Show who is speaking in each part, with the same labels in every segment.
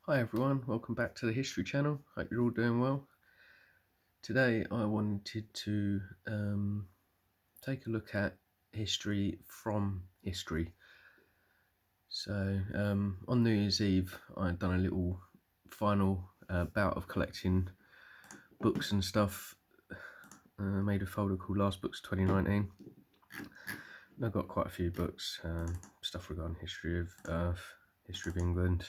Speaker 1: Hi everyone, welcome back to the History channel. Hope you're all doing well. Today I wanted to take a look at history from history. So on New Year's Eve I had done a little final bout of collecting books and stuff. Made a folder called Last Books 2019. And I got quite a few books, stuff regarding history of Earth, history of England,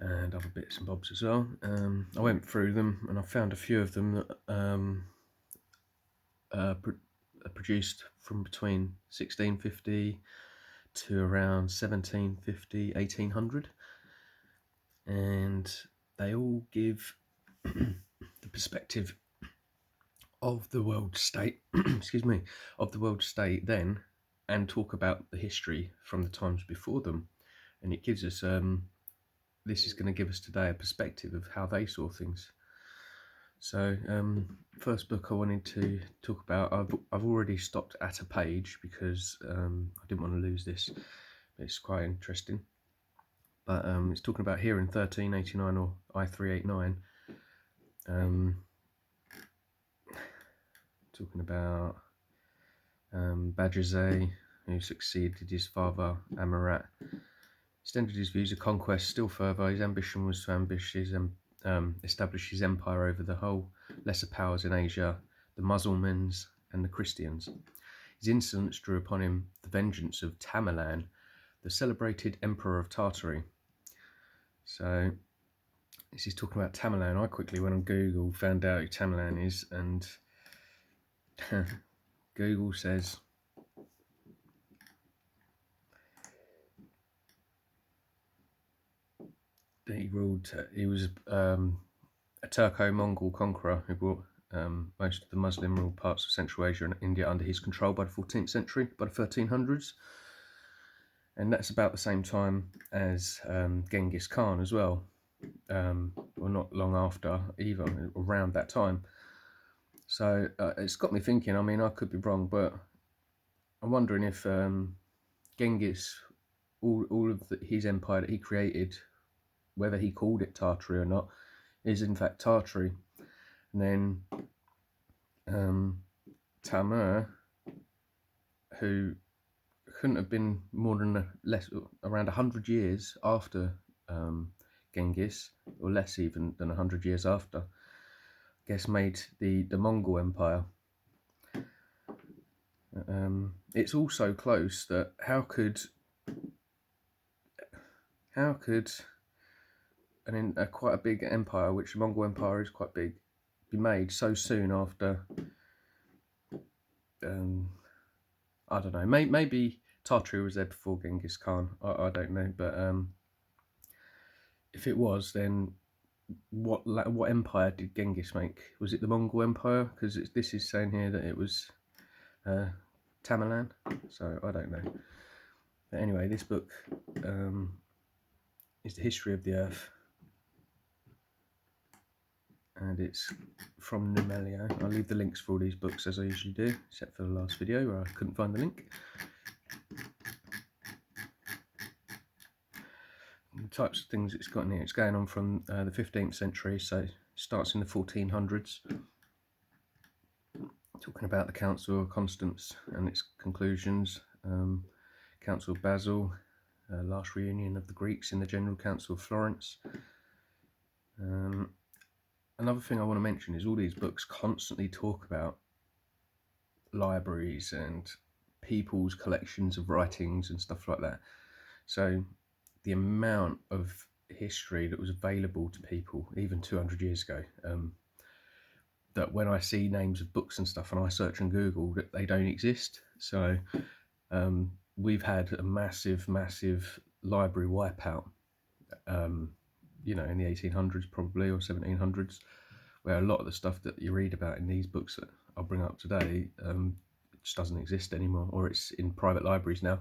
Speaker 1: and other bits and bobs as well. I went through them and I found a few of them that produced from between 1650 to around 1750, 1800, and they all give the perspective of the world state, excuse me, of the world state then, and talk about the history from the times before them. And it gives us this is going to give us today a perspective of how they saw things. So first book I wanted to talk about, I've already stopped at a page because I didn't want to lose this. It's quite interesting. But it's talking about here in 1389 or I389. Talking about Bajazet, who succeeded his father Amarat, extended his views of conquest still further. His ambition was to establish his empire over the whole lesser powers in Asia, the Mussulmans and the Christians. His insolence drew upon him the vengeance of Tamerlane, the celebrated emperor of Tartary. So this is talking about Tamerlane. I quickly went on Google, found out who Tamerlane is, and Google says that he was a Turco-Mongol conqueror who brought most of the Muslim ruled parts of Central Asia and India under his control by the 14th century, by the 1300s. And that's about the same time as Genghis Khan as well, or not long after, either around that time. So it's got me thinking. I mean, I could be wrong, but I'm wondering if Genghis, all of his empire that he created, whether he called it Tartary or not, is in fact Tartary. And then Tamer, who couldn't have been more than around 100 years after Genghis, or less even than 100 years after, I guess made the Mongol Empire. It's also close that how could quite a big empire, which the Mongol Empire is quite big, be made so soon after? I don't know. Maybe Tartary was there before Genghis Khan. I don't know, but if it was, then what empire did Genghis make? Was it the Mongol Empire? Because this is saying here that it was Tamerlane, so I don't know. But anyway, this book is the history of the Earth, and it's from Numelio. I'll leave the links for all these books as I usually do, except for the last video where I couldn't find the link. The types of things it's got in here, it's going on from the 15th century, so it starts in the 1400s, talking about the Council of Constance and its conclusions, Council of Basel, last reunion of the Greeks in the General Council of Florence. Another thing I want to mention is all these books constantly talk about libraries and people's collections of writings and stuff like that. So the amount of history that was available to people even 200 years ago, that when I see names of books and stuff and I search on Google, that they don't exist. So we've had a massive library wipeout, you know, in the 1800s probably, or 1700s, where a lot of the stuff that you read about in these books that I'll bring up today just doesn't exist anymore, or it's in private libraries now.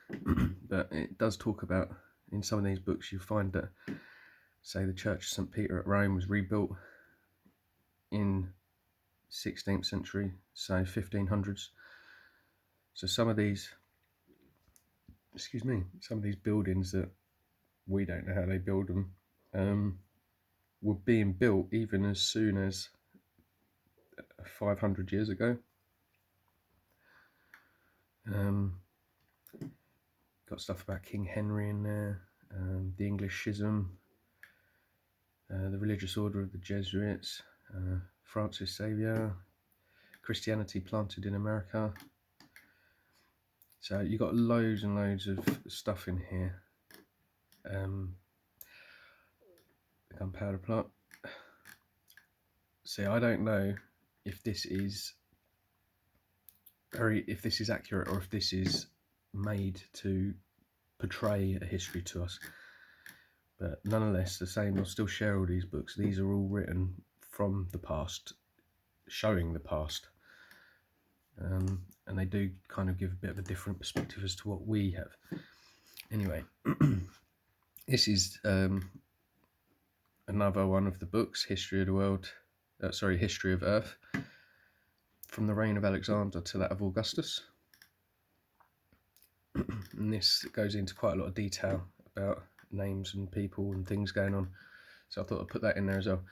Speaker 1: But it does talk about, in some of these books you find that, say, the Church of St. Peter at Rome was rebuilt in 16th century, say 1500s. So some of these buildings that we don't know how they build them, were being built even as soon as 500 years ago. Got stuff about King Henry in there, the English Schism, the religious order of the Jesuits, Francis Xavier, Christianity planted in America. So you got loads and loads of stuff in here. The gunpowder plot. See, I don't know if this is accurate or if this is made to portray a history to us. But nonetheless, the same, I'll still share all these books. These are all written from the past, showing the past. And they do kind of give a bit of a different perspective as to what we have. Anyway, this is another one of the books, History of the World, History of Earth, from the reign of Alexander to that of Augustus. And this goes into quite a lot of detail about names and people and things going on. So I thought I'd put that in there as well.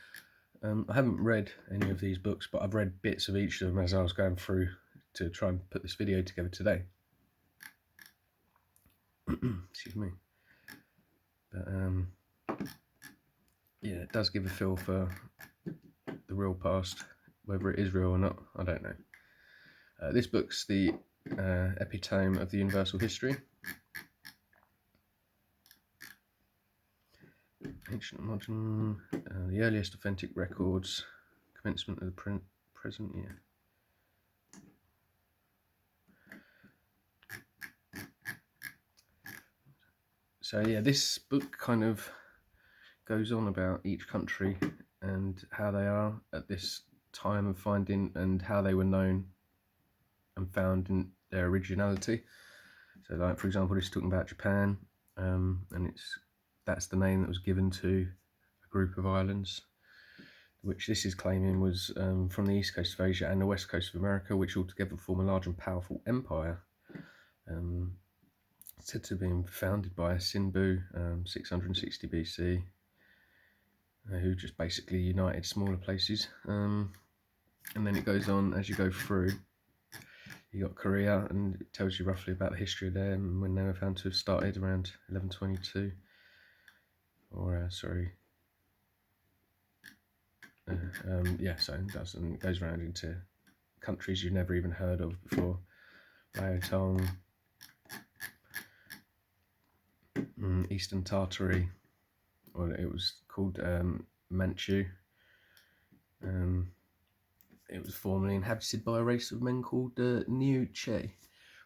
Speaker 1: I haven't read any of these books, but I've read bits of each of them as I was going through to try and put this video together today. Excuse me. But yeah, it does give a feel for the real past. Whether it is real or not, I don't know. This book's the Epitome of the Universal History. Ancient and modern, the earliest authentic records, commencement of the present year. So yeah, this book kind of goes on about each country and how they are at this time of finding and how they were known and found in their originality. So like, for example, this is talking about Japan, and that's the name that was given to a group of islands, which this is claiming was from the east coast of Asia and the west coast of America, which altogether form a large and powerful empire. Said to have been founded by Sinbu, 660 BC, who just basically united smaller places. And then it goes on as you go through. You got Korea, and it tells you roughly about the history of them when they were found to have started around 1122. So it does, and it goes around into countries you've never even heard of before. Laotong, Eastern Tartary, or it was called Manchu. It was formerly inhabited by a race of men called Niu Che,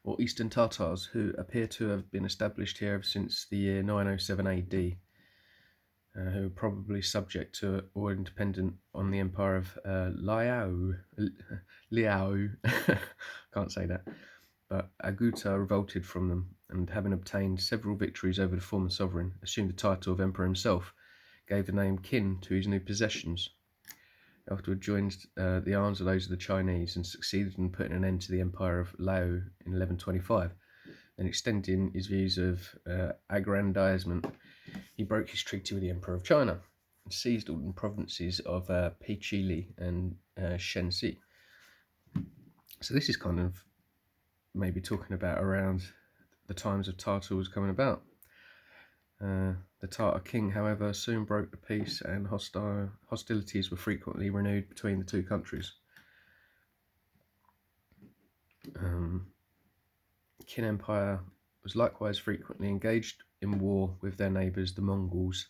Speaker 1: or Eastern Tartars, who appear to have been established here ever since the year 907 AD, who were probably subject to or independent on the empire of Liao. Can't say that. But Aguta revolted from them, and having obtained several victories over the former sovereign, assumed the title of emperor himself, gave the name Qin to his new possessions. Afterward joined the arms of those of the Chinese and succeeded in putting an end to the empire of Lao in 1125. Then extending his views of aggrandizement, he broke his treaty with the Emperor of China and seized all the provinces of Peichili and Shenxi. So this is kind of maybe talking about around the times of Tartar was coming about. The Tartar king, however, soon broke the peace, and hostilities were frequently renewed between the two countries. Qin Empire was likewise frequently engaged in war with their neighbours, the Mongols,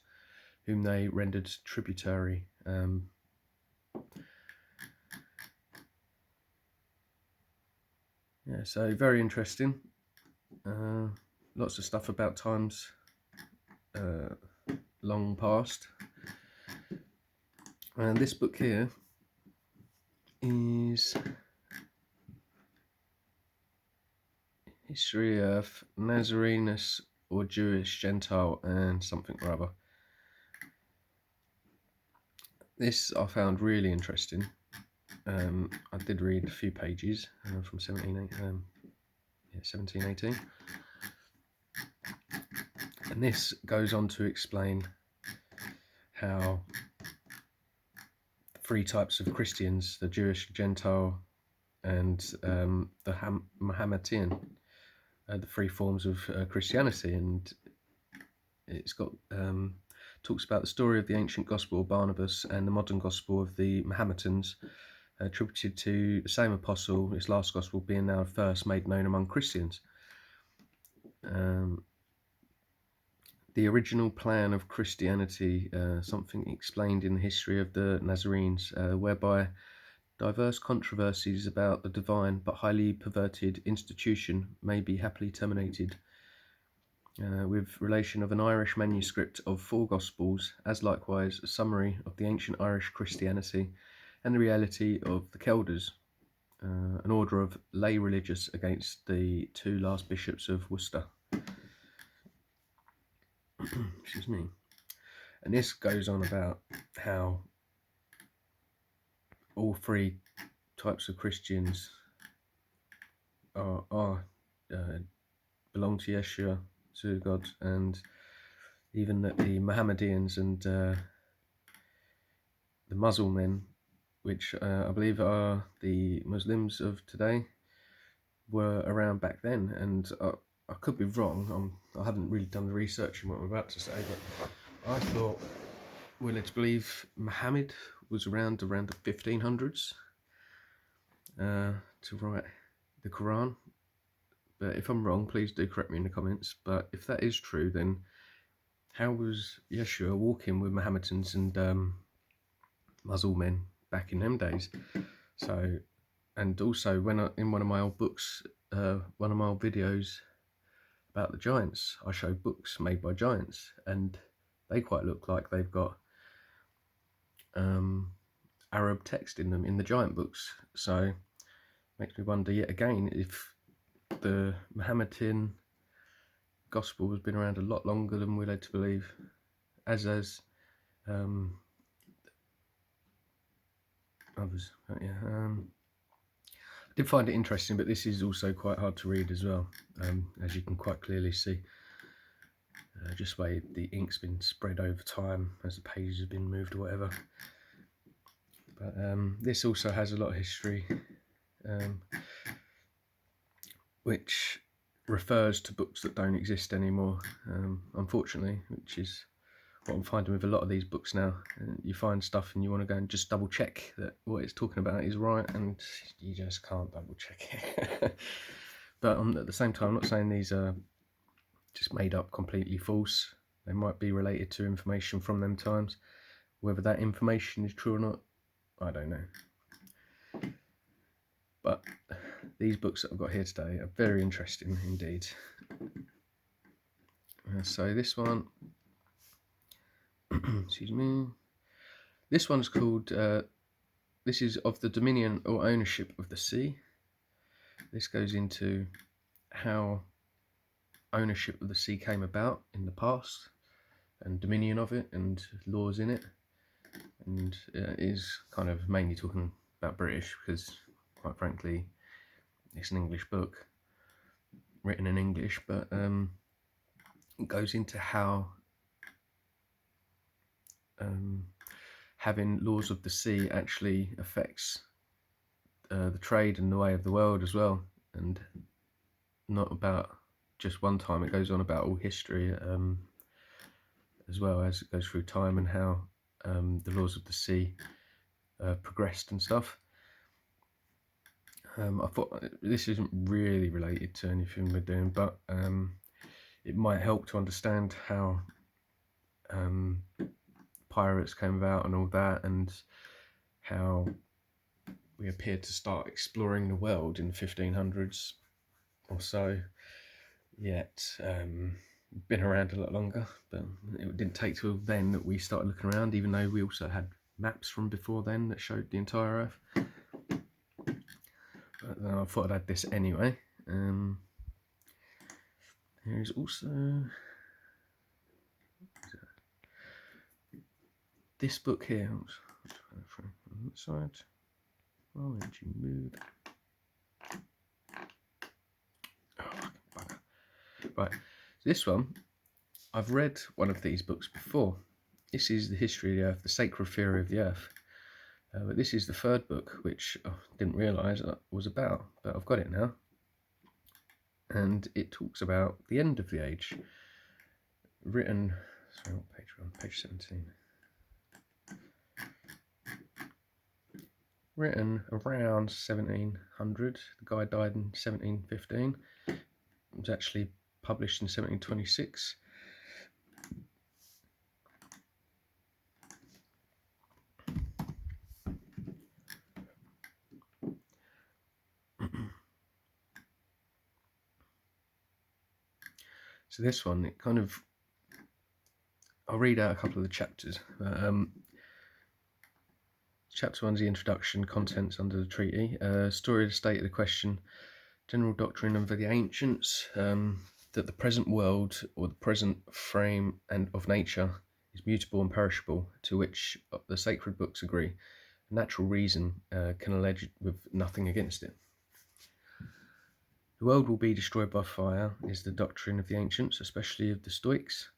Speaker 1: whom they rendered tributary. So very interesting. Lots of stuff about times long past. And this book here is History of Nazarenus, or Jewish, Gentile, and something or other. This I found really interesting. I did read a few pages from 1718. And this goes on to explain how three types of Christians, the Jewish, Gentile, and the Mahometan, the three forms of Christianity. And it's got talks about the story of the ancient Gospel of Barnabas and the modern Gospel of the Mahometans, attributed to the same apostle, his last Gospel being now first made known among Christians. The original plan of Christianity, something explained in the history of the Nazarenes, whereby diverse controversies about the divine but highly perverted institution may be happily terminated, with relation of an Irish manuscript of 4 Gospels, as likewise a summary of the ancient Irish Christianity and the reality of the Kelders, an order of lay religious against the 2 last bishops of Worcester. Excuse me. And this goes on about how all 3 types of Christians are belong to Yeshua, to God, and even that the Mohammedans and the Muslim, which I believe are the Muslims of today, were around back then. And I could be wrong. I haven't really done the research in what I'm about to say, but I thought we're led to believe Muhammad was around the 1500s to write the Quran. But if I'm wrong, please do correct me in the comments. But if that is true, then how was Yeshua walking with Mohammedans and Muslim men back in them days? So, and also when in one of my old books, one of my old videos about the giants, I showed books made by giants, and they quite look like they've got Arab text in them in the giant books. So makes me wonder yet again if the Mohammedan gospel has been around a lot longer than we're led to believe, as others. But yeah, I did find it interesting, but this is also quite hard to read as well, as you can quite clearly see. Just the way the ink's been spread over time as the pages have been moved or whatever. But this also has a lot of history, which refers to books that don't exist anymore, unfortunately, which is what I'm finding with a lot of these books now. You find stuff and you want to go and just double check that what it's talking about is right, and you just can't double check it. But at the same time, I'm not saying these are just made up, completely false. They might be related to information from them times. Whether that information is true or not, I don't know. But these books that I've got here today are very interesting indeed. So this one, excuse me, this one's called, this is of the dominion or ownership of the sea. This goes into how ownership of the sea came about in the past, and dominion of it, and laws in it. And it is kind of mainly talking about British, because quite frankly it's an English book written in English, but it goes into how having laws of the sea actually affects the trade and the way of the world as well, and not about just one time. It goes on about all history as well, as it goes through time, and how the laws of the sea progressed and stuff. I thought this isn't really related to anything we're doing, but it might help to understand how pirates came about and all that, and how we appeared to start exploring the world in the 1500s or so, yet been around a lot longer. But it didn't take till then that we started looking around, even though we also had maps from before then that showed the entire Earth. But I thought I'd add this anyway. Here's also this book here. On that side. Why won't you move? Oh, bugger. Right, this one I've read one of these books before. This is The History of the Earth, The Sacred Theory of the Earth. But this is the third book, which I didn't realise was about, but I've got it now. And it talks about the end of the age, written, sorry, what page we're on? Page 17. Written around 1700. The guy died in 1715. It was actually published in 1726. So this one, it kind of, I'll read out a couple of the chapters. Chapter 1 is the introduction, contents under the treaty, story of the state of the question, general doctrine of the ancients, that the present world or the present frame and of nature is mutable and perishable, to which the sacred books agree. Natural reason can allege with nothing against it. The world will be destroyed by fire is the doctrine of the ancients, especially of the Stoics.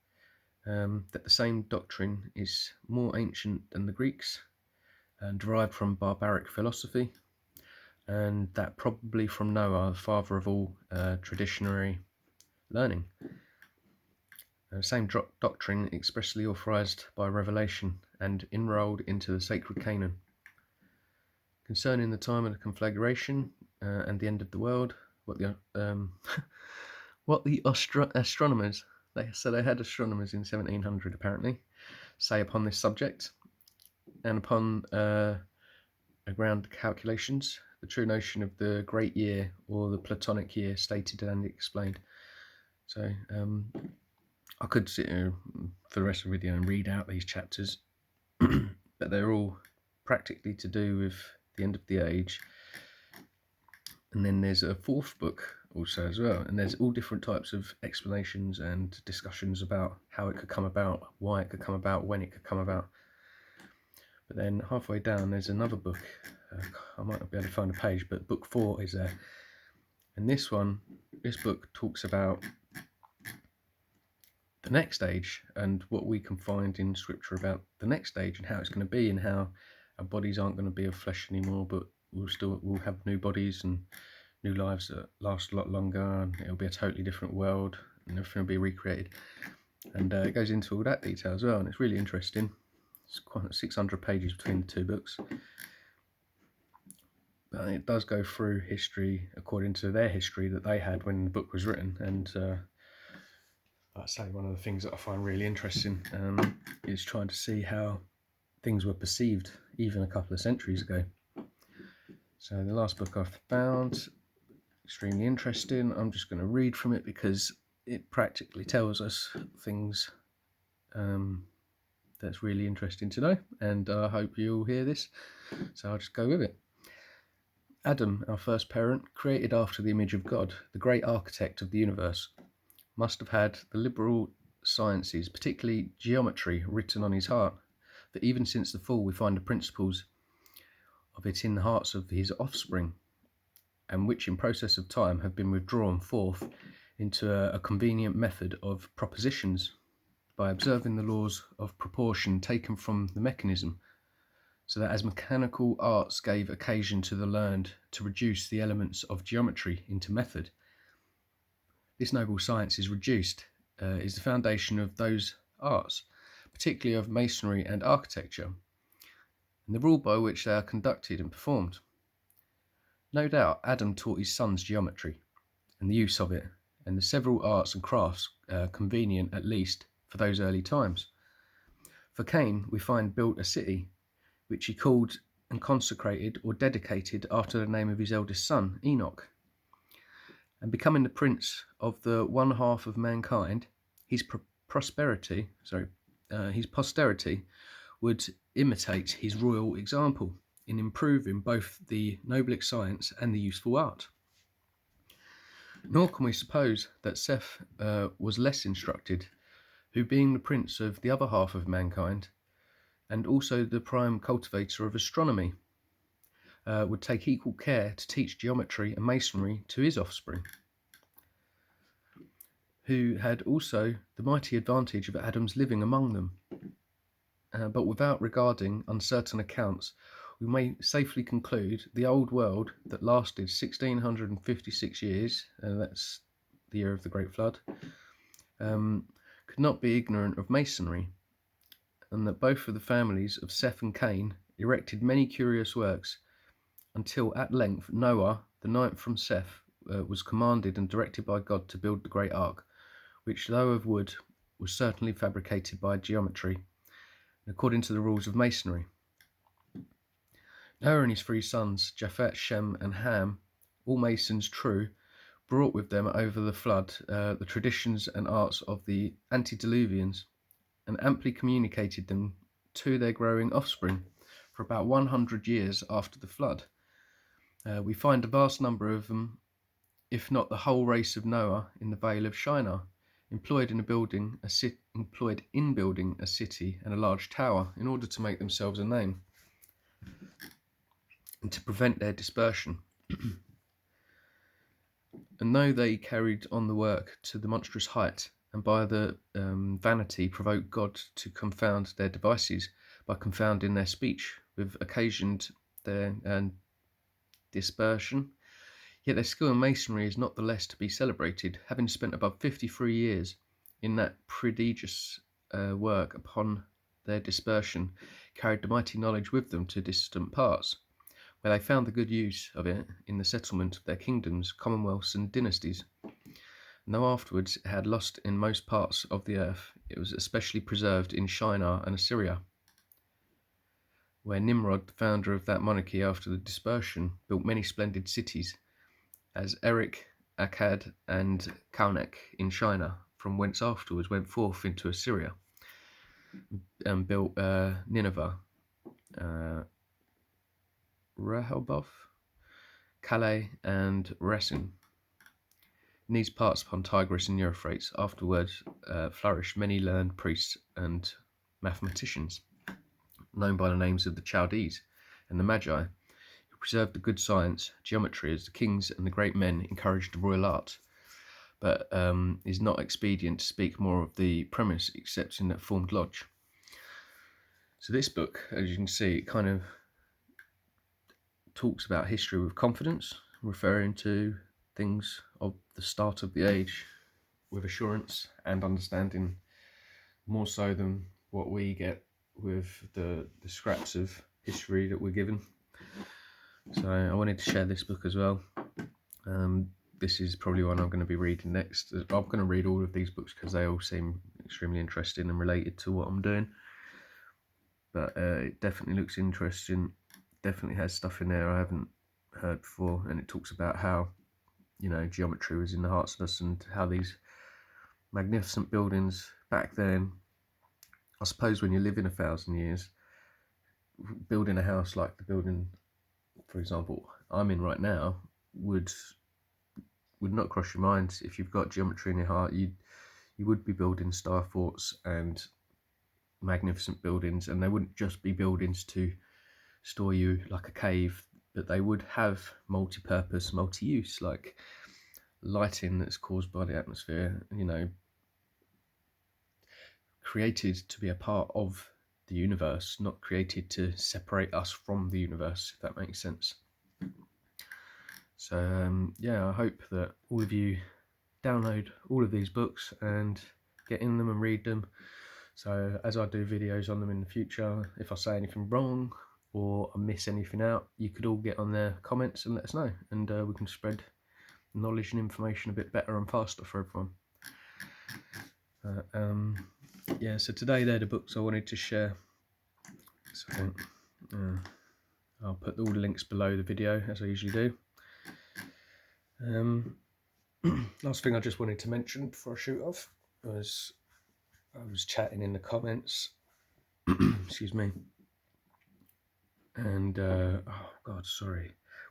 Speaker 1: That the same doctrine is more ancient than the Greeks and derived from barbaric philosophy, and that probably from Noah, the father of all traditionary learning. The same doctrine expressly authorized by revelation and enrolled into the sacred canon. Concerning the time of the conflagration and the end of the world, what the astronomers, they had astronomers in 1700 apparently, say upon this subject, and upon ground calculations, the true notion of the great year or the Platonic year stated and explained. So I could sit here for the rest of the video and read out these chapters, but they're all practically to do with the end of the age. And then there's a fourth book also as well, and there's all different types of explanations and discussions about how it could come about, why it could come about, when it could come about. But then halfway down there's another book, I might not be able to find a page, but book 4 is there. And this book talks about the next age and what we can find in scripture about the next age and how it's going to be, and how our bodies aren't going to be of flesh anymore, but we'll have new bodies and new lives that last a lot longer, and it'll be a totally different world and everything will be recreated. And it goes into all that detail as well, and it's really interesting. It's quite 600 pages between the two books, but it does go through history according to their history that they had when the book was written. And like I say, one of the things that I find really interesting is trying to see how things were perceived even a couple of centuries ago. So the last book I've found, extremely interesting. I'm just going to read from it because it practically tells us things that's really interesting to know, and I hope you'll hear this, so I'll just go with it. Adam, our first parent, created after the image of God, the great architect of the universe, must have had the liberal sciences, particularly geometry, written on his heart, for even since the fall we find the principles of it in the hearts of his offspring, and which in process of time have been withdrawn forth into a convenient method of propositions, by observing the laws of proportion taken from the mechanism, so that as mechanical arts gave occasion to the learned to reduce the elements of geometry into method, this noble science is the foundation of those arts, particularly of masonry and architecture, and the rule by which they are conducted and performed. No doubt Adam taught his sons geometry and the use of it, and the several arts and crafts convenient at least for those early times. For Cain we find built a city, which he called and consecrated or dedicated after the name of his eldest son, Enoch. And becoming the prince of the one half of mankind, his posterity would imitate his royal example in improving both the noble science and the useful art. Nor can we suppose that Seth was less instructed, who being the prince of the other half of mankind, and also the prime cultivator of astronomy, would take equal care to teach geometry and masonry to his offspring, who had also the mighty advantage of Adam's living among them. But without regarding uncertain accounts, we may safely conclude the old world that lasted 1656 years, that's the year of the Great Flood, could not be ignorant of masonry, and that both of the families of Seth and Cain erected many curious works, until at length Noah, the ninth from Seth, was commanded and directed by God to build the great ark, which, though of wood, was certainly fabricated by geometry, according to the rules of masonry. Noah and his 3 sons, Japheth, Shem, and Ham, all masons true, brought with them over the flood the traditions and arts of the antediluvians, and amply communicated them to their growing offspring for about 100 years after the flood. We find a vast number of them, if not the whole race of Noah, in the Vale of Shinar, employed in building a city and a large tower in order to make themselves a name and to prevent their dispersion. And though they carried on the work to the monstrous height, and by the vanity provoked God to confound their devices by confounding their speech, with occasioned their dispersion, yet their skill in masonry is not the less to be celebrated, having spent above 53 years in that prodigious work upon their dispersion, carried the mighty knowledge with them to distant parts, where they found the good use of it in the settlement of their kingdoms, commonwealths, and dynasties. And though afterwards it had lost in most parts of the earth, it was especially preserved in Shinar and Assyria, where Nimrod, the founder of that monarchy after the dispersion, built many splendid cities, as Erech, Akkad, and Kalnek in Shinar, from whence afterwards went forth into Assyria, and built Nineveh, Rehoboth, Calais, and Resin. In these parts upon Tigris and Euphrates afterwards flourished many learned priests and mathematicians, known by the names of the Chaldees and the Magi, who preserved the good science, geometry, as the kings and the great men encouraged the royal art. But is not expedient to speak more of the premise, except in that formed lodge. So this book, as you can see, it kind of talks about history with confidence, referring to things of the start of the age with assurance and understanding, more so than what we get with the scraps of history that we're given. So I wanted to share this book as well. This is probably one I'm going to be reading next. I'm going to read all of these books because they all seem extremely interesting and related to what I'm doing. But it definitely looks interesting. Definitely has stuff in there I haven't heard before, and it talks about how, you know, geometry was in the hearts of us, and how these magnificent buildings back then, I suppose when you live in 1,000 years, building a house like the building, for example, I'm in right now, would not cross your mind. If you've got geometry in your heart, you would be building star forts and magnificent buildings, and they wouldn't just be buildings to store you like a cave, but they would have multi-purpose, multi-use, like lighting that's caused by the atmosphere, you know, created to be a part of the universe, not created to separate us from the universe, if that makes sense. So yeah, I hope that all of you download all of these books and get in them and read them. So as I do videos on them in the future, if I say anything wrong or I miss anything out, you could all get on their comments and let us know, and we can spread knowledge and information a bit better and faster for everyone. Yeah, so today they're the books I wanted to share. So I'll put all the links below the video, as I usually do. Last thing I just wanted to mention before I shoot off was I was chatting in the comments, excuse me, and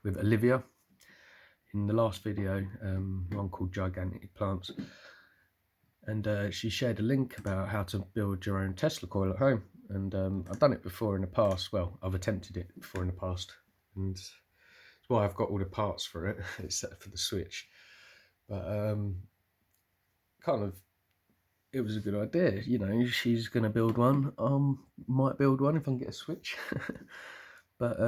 Speaker 1: with Olivia in the last video, one called Gigantic Plants, and she shared a link about how to build your own Tesla coil at home. And I've done it before in the past. Well, I've attempted it before in the past, and it's why I've got all the parts for it except for the switch. But kind of, it was a good idea. You know, she's going to build one. Might build one if I can get a Switch. But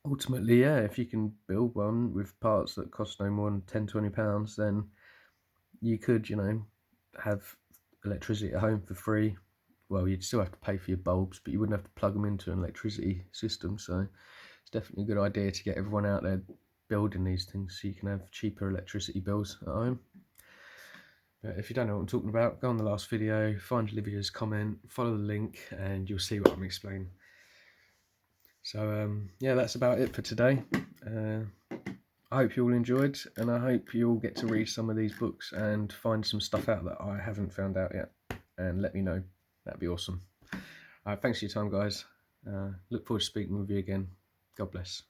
Speaker 1: ultimately, yeah, if you can build one with parts that cost no more than £10-20, then you could, you know, have electricity at home for free. Well, you'd still have to pay for your bulbs, but you wouldn't have to plug them into an electricity system. So it's definitely a good idea to get everyone out there building these things so you can have cheaper electricity bills at home. But if you don't know what I'm talking about, go on the last video, find Olivia's comment, follow the link, and you'll see what I'm explaining. So yeah, that's about it for today. I hope you all enjoyed, and I hope you all get to read some of these books and find some stuff out that I haven't found out yet, and let me know. That'd be awesome. Thanks for your time, guys. Look forward to speaking with you again. God bless.